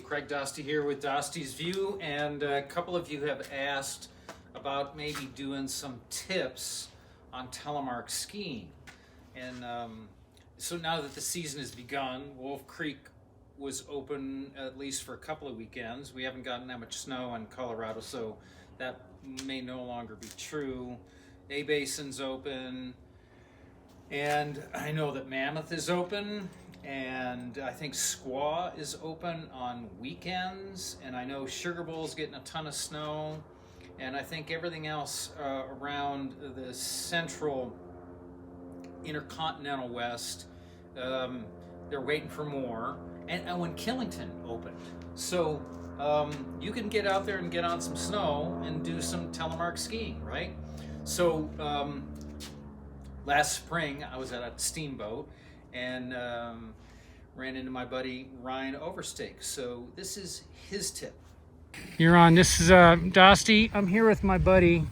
Craig Dostie here with Dostie's View, and a couple of you have asked about maybe doing some tips on telemark skiing. And so now that the season has begun, Wolf Creek was open at least for a couple of weekends. We haven't gotten that much snow in Colorado, so that may no longer be true. A Basin's open, and I know that Mammoth is open, and I think Squaw is open on weekends, and I know Sugar Bowl's getting a ton of snow, and I think everything else around the central intercontinental west, they're waiting for more. And when Killington opened, so you can get out there and get on some snow and do some telemark skiing, right? So last spring I was at a Steamboat and ran into my buddy Ryan Overstake. So this is his tip. You're on. This is Dostie. I'm here with my buddy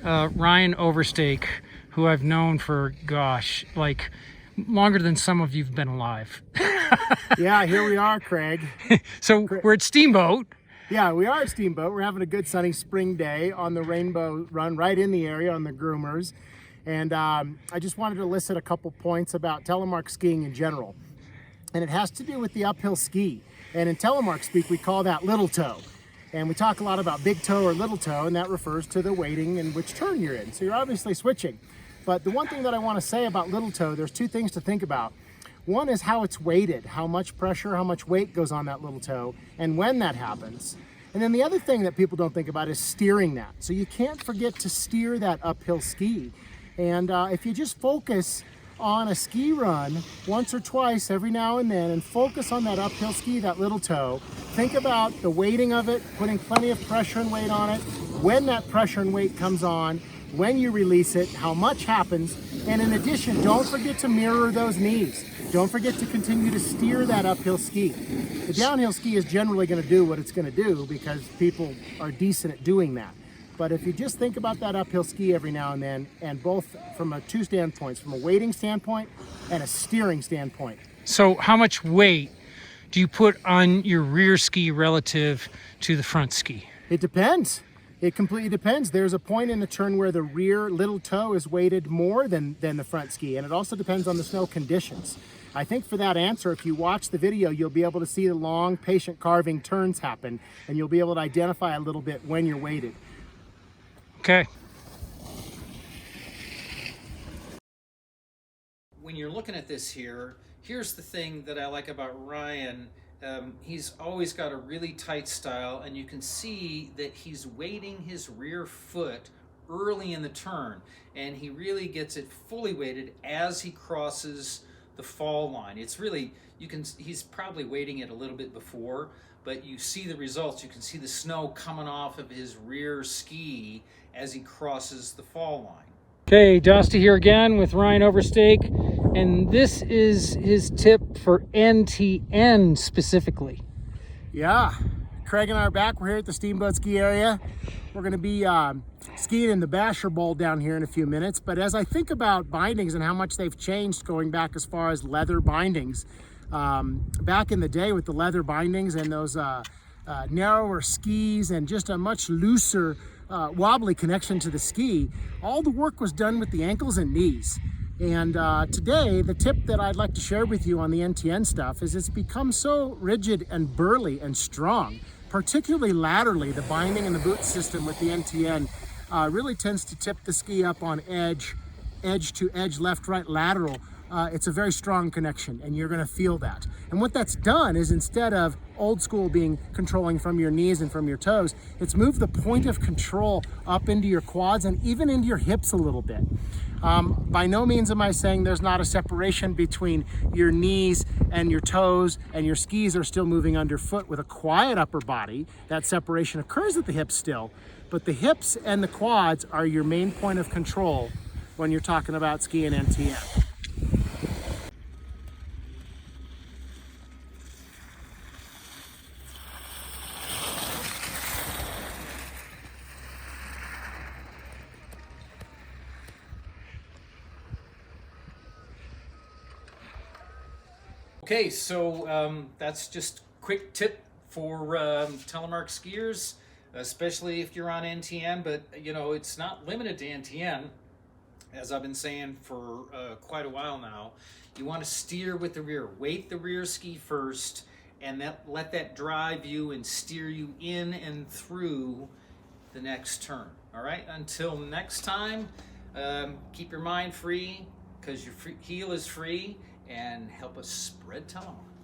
Ryan Overstake, who I've known for, gosh, like longer than some of you've been alive. Yeah, here we are, Craig. So we're at Steamboat. Yeah, we are at Steamboat. We're having a good sunny spring day on the Rainbow Run right in the area on the groomers. And I just wanted to elicit a couple points about telemark skiing in general. And it has to do with the uphill ski. And in telemark speak, we call that little toe. And we talk a lot about big toe or little toe, and that refers to the weighting and which turn you're in. So you're obviously switching. But the one thing that I want to say about little toe, there's two things to think about. One is how it's weighted, how much pressure, how much weight goes on that little toe, and when that happens. And then the other thing that people don't think about is steering that. So you can't forget to steer that uphill ski. And if you just focus on a ski run once or twice every now and then and focus on that uphill ski, that little toe, think about the weighting of it, putting plenty of pressure and weight on it, when that pressure and weight comes on, when you release it, how much happens, and in addition, don't forget to mirror those knees. Don't forget to continue to steer that uphill ski. The downhill ski is generally going to do what it's going to do because people are decent at doing that. But if you just think about that uphill ski every now and then, and both from two standpoints, from a weighting standpoint and a steering standpoint. So how much weight do you put on your rear ski relative to the front ski? It depends. It completely depends. There's a point in the turn where the rear little toe is weighted more than the front ski, and it also depends on the snow conditions. I think for that answer, if you watch the video, you'll be able to see the long, patient carving turns happen, and you'll be able to identify a little bit when you're weighted. Okay. When you're looking at this here, here's the thing that I like about Ryan. He's always got a really tight style, and you can see that he's weighting his rear foot early in the turn, and he really gets it fully weighted as he crosses the fall line. It's really, he's probably weighting it a little bit before, but you see the results. You can see the snow coming off of his rear ski as he crosses the fall line. Okay, Dostie here again with Ryan Overstake, and this is his tip for end-to-end specifically. Yeah, Craig and I are back. We're here at the Steamboat ski area. We're going to be skiing in the Basher Bowl down here in a few minutes, but as I think about bindings and how much they've changed going back as far as leather bindings, back in the day with the leather bindings and those narrower skis and just a much looser wobbly connection to the ski, all the work was done with the ankles and knees. And today, the tip that I'd like to share with you on the end-to-end stuff is it's become so rigid and burly and strong, particularly laterally. The binding and the boot system with the end-to-end really tends to tip the ski up on edge to edge, left, right, lateral. It's a very strong connection, and you're going to feel that. And what that's done is, instead of old school being controlling from your knees and from your toes, it's moved the point of control up into your quads and even into your hips a little bit. By no means am I saying there's not a separation between your knees and your toes, and your skis are still moving underfoot with a quiet upper body. That separation occurs at the hips still, but the hips and the quads are your main point of control when you're talking about skiing end-to-end. Okay, so that's just quick tip for Telemark skiers, especially if you're on NTN, but you know, it's not limited to NTN. As I've been saying for quite a while now, you want to steer with the rear. Weight the rear ski first, and let that drive you and steer you in and through the next turn. All right, until next time, keep your mind free, because your heel is free, and help us spread Telemark.